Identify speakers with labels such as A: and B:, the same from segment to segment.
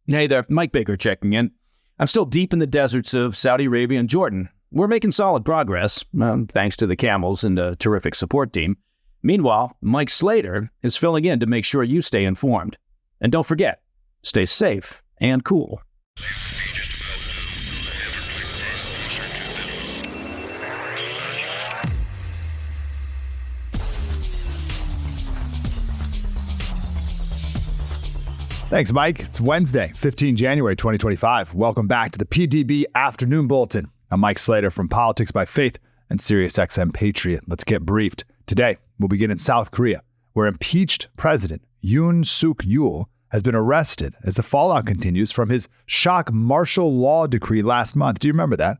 A: Hey there, Mike Baker checking in. I'm still deep in the deserts of Saudi Arabia and Jordan. We're making solid progress, thanks to the camels and a terrific support team. Meanwhile, Mike Slater is filling in to make sure you stay informed. And don't forget, stay safe and cool.
B: Thanks, Mike. It's Wednesday, 15 January 2025. Welcome back to the PDB Afternoon Bulletin. I'm Mike Slater from Politics by Faith and SiriusXM Patriot. Let's get briefed. Today, we'll begin in South Korea, where impeached President Yoon Suk Yeol has been arrested as the fallout continues from his shock martial law decree last month. Do you remember that?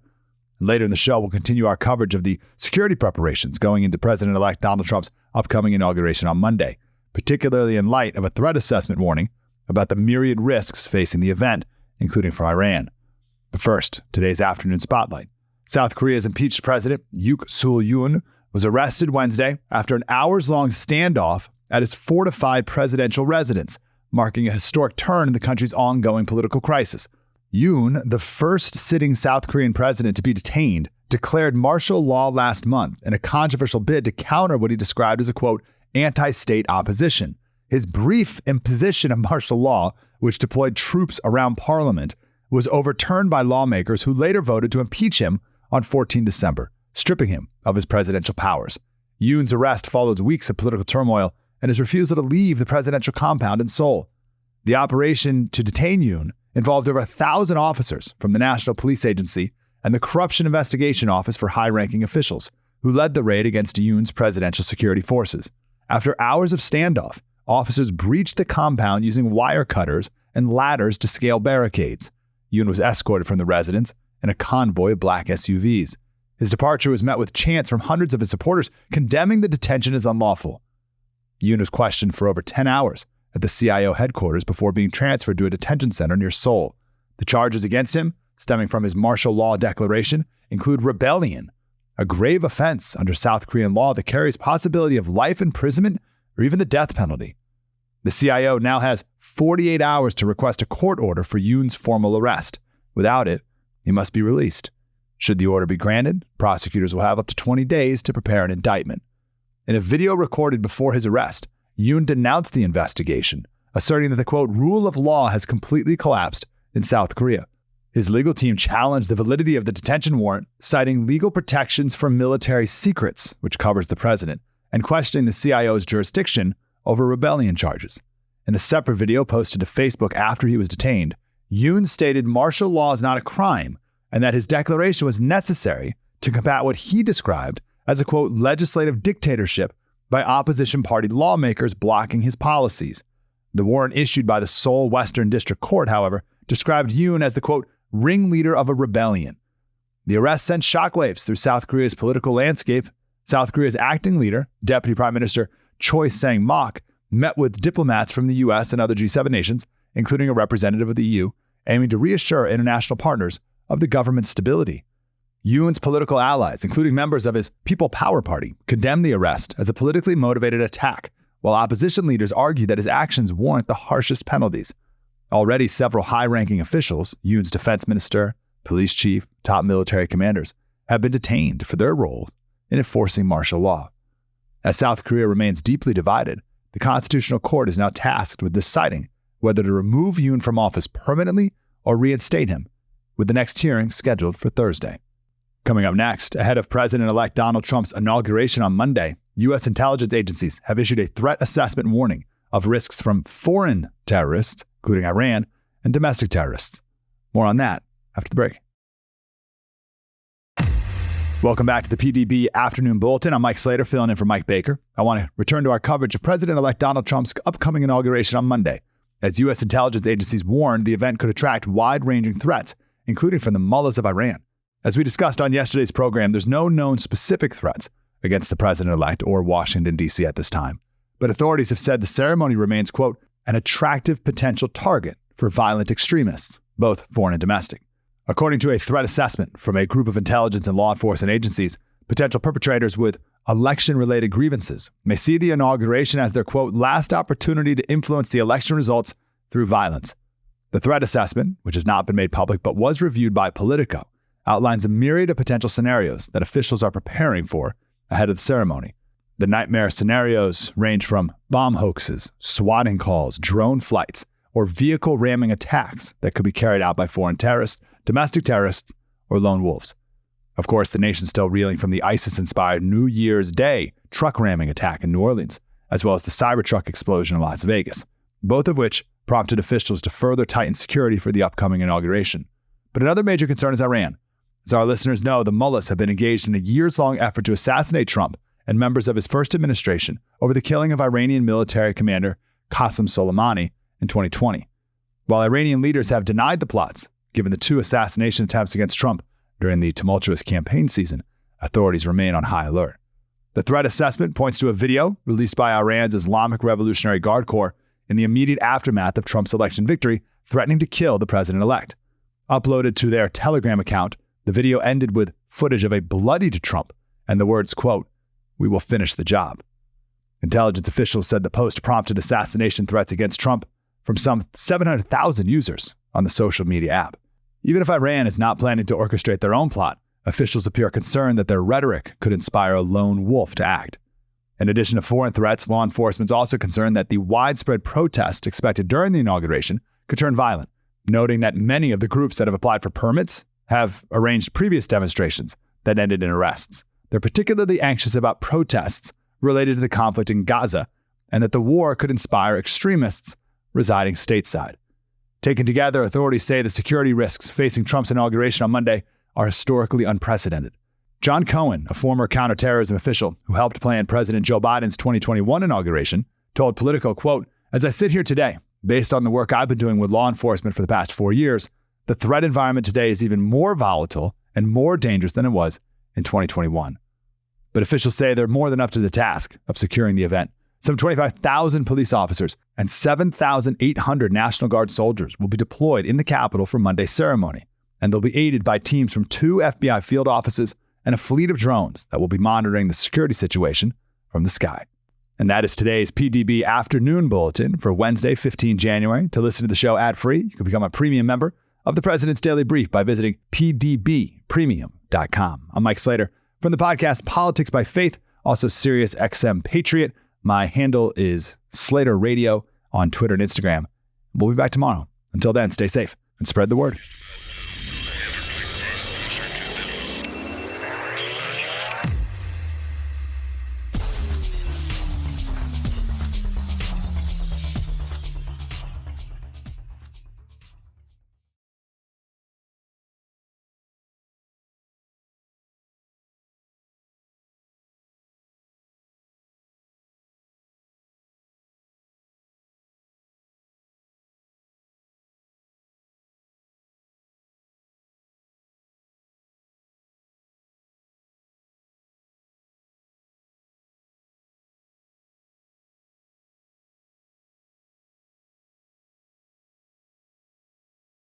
B: Later in the show, we'll continue our coverage of the security preparations going into President-elect Donald Trump's upcoming inauguration on Monday, particularly in light of a threat assessment warning about the myriad risks facing the event, including from Iran. But first, today's afternoon spotlight. South Korea's impeached president, Yoon Suk Yeol, was arrested Wednesday after an hours-long standoff at his fortified presidential residence, marking a historic turn in the country's ongoing political crisis. Yoon, the first sitting South Korean president to be detained, declared martial law last month in a controversial bid to counter what he described as a, quote, anti-state opposition. His brief imposition of martial law, which deployed troops around parliament, was overturned by lawmakers who later voted to impeach him on 14 December, stripping him of his presidential powers. Yoon's arrest follows weeks of political turmoil and his refusal to leave the presidential compound in Seoul. The operation to detain Yoon involved over 1,000 officers from the National Police Agency and the Corruption Investigation Office for high-ranking officials, who led the raid against Yoon's presidential security forces. After hours of standoff, officers breached the compound using wire cutters and ladders to scale barricades. Yoon was escorted from the residence in a convoy of black SUVs. His departure was met with chants from hundreds of his supporters condemning the detention as unlawful. Yoon was questioned for over 10 hours at the CIO headquarters before being transferred to a detention center near Seoul. The charges against him, stemming from his martial law declaration, include rebellion, a grave offense under South Korean law that carries possibility of life imprisonment or even the death penalty. The CIO now has 48 hours to request a court order for Yoon's formal arrest. Without it, he must be released. Should the order be granted, prosecutors will have up to 20 days to prepare an indictment. In a video recorded before his arrest, Yoon denounced the investigation, asserting that the, quote, rule of law has completely collapsed in South Korea. His legal team challenged the validity of the detention warrant, citing legal protections for military secrets, which covers the president, and questioning the CIO's jurisdiction over rebellion charges. In a separate video posted to Facebook after he was detained, Yoon stated martial law is not a crime and that his declaration was necessary to combat what he described as a, quote, legislative dictatorship by opposition party lawmakers blocking his policies. The warrant issued by the Seoul Western District Court, however, described Yoon as the, quote, ringleader of a rebellion. The arrest sent shockwaves through South Korea's political landscape. South Korea's acting leader, Deputy Prime Minister Choi Sang-mok, met with diplomats from the U.S. and other G7 nations, including a representative of the EU, aiming to reassure international partners of the government's stability. Yoon's political allies, including members of his People Power Party, condemned the arrest as a politically motivated attack, while opposition leaders argued that his actions warrant the harshest penalties. Already, several high-ranking officials, Yoon's defense minister, police chief, top military commanders, have been detained for their role in enforcing martial law. As South Korea remains deeply divided, the Constitutional Court is now tasked with deciding whether to remove Yoon from office permanently or reinstate him, with the next hearing scheduled for Thursday. Coming up next, ahead of President-elect Donald Trump's inauguration on Monday, U.S. intelligence agencies have issued a threat assessment warning of risks from foreign terrorists, including Iran, and domestic terrorists. More on that after the break. Welcome back to the PDB Afternoon Bulletin. I'm Mike Slater, filling in for Mike Baker. I want to return to our coverage of President-elect Donald Trump's upcoming inauguration on Monday, as U.S. intelligence agencies warned the event could attract wide-ranging threats, including from the mullahs of Iran. As we discussed on yesterday's program, there's no known specific threats against the president-elect or Washington, D.C. at this time. But authorities have said the ceremony remains, quote, an attractive potential target for violent extremists, both foreign and domestic. According to a threat assessment from a group of intelligence and law enforcement agencies, potential perpetrators with election-related grievances may see the inauguration as their, quote, last opportunity to influence the election results through violence. The threat assessment, which has not been made public but was reviewed by Politico, outlines a myriad of potential scenarios that officials are preparing for ahead of the ceremony. The nightmare scenarios range from bomb hoaxes, swatting calls, drone flights, or vehicle ramming attacks that could be carried out by foreign terrorists, domestic terrorists, or lone wolves. Of course, the nation's still reeling from the ISIS-inspired New Year's Day truck ramming attack in New Orleans, as well as the Cybertruck explosion in Las Vegas, both of which prompted officials to further tighten security for the upcoming inauguration. But another major concern is Iran. As our listeners know, the mullahs have been engaged in a years-long effort to assassinate Trump and members of his first administration over the killing of Iranian military commander Qasem Soleimani in 2020. While Iranian leaders have denied the plots, given the 2 assassination attempts against Trump during the tumultuous campaign season, authorities remain on high alert. The threat assessment points to a video released by Iran's Islamic Revolutionary Guard Corps in the immediate aftermath of Trump's election victory, threatening to kill the president-elect. Uploaded to their Telegram account, the video ended with footage of a bloodied Trump and the words, quote, "We will finish the job." Intelligence officials said the post prompted assassination threats against Trump from some 700,000 users on the social media app. Even if Iran is not planning to orchestrate their own plot, officials appear concerned that their rhetoric could inspire a lone wolf to act. In addition to foreign threats, law enforcement is also concerned that the widespread protest expected during the inauguration could turn violent, noting that many of the groups that have applied for permits have arranged previous demonstrations that ended in arrests. They're particularly anxious about protests related to the conflict in Gaza and that the war could inspire extremists residing stateside. Taken together, authorities say the security risks facing Trump's inauguration on Monday are historically unprecedented. John Cohen, a former counterterrorism official who helped plan President Joe Biden's 2021 inauguration, told Politico, quote, "As I sit here today, based on the work I've been doing with law enforcement for the past 4 years, the threat environment today is even more volatile and more dangerous than it was in 2021. But officials say they're more than up to the task of securing the event. Some 25,000 police officers and 7,800 National Guard soldiers will be deployed in the Capitol for Monday's ceremony, and they'll be aided by teams from 2 FBI field offices and a fleet of drones that will be monitoring the security situation from the sky." And that is today's PDB Afternoon Bulletin for Wednesday, 15 January. To listen to the show ad-free, you can become a premium member of the President's Daily Brief by visiting pdbpremium.com. I'm Mike Slater from the podcast Politics by Faith, also Sirius XM Patriot. My handle is Slater Radio on Twitter and Instagram. We'll be back tomorrow. Until then, stay safe and spread the word.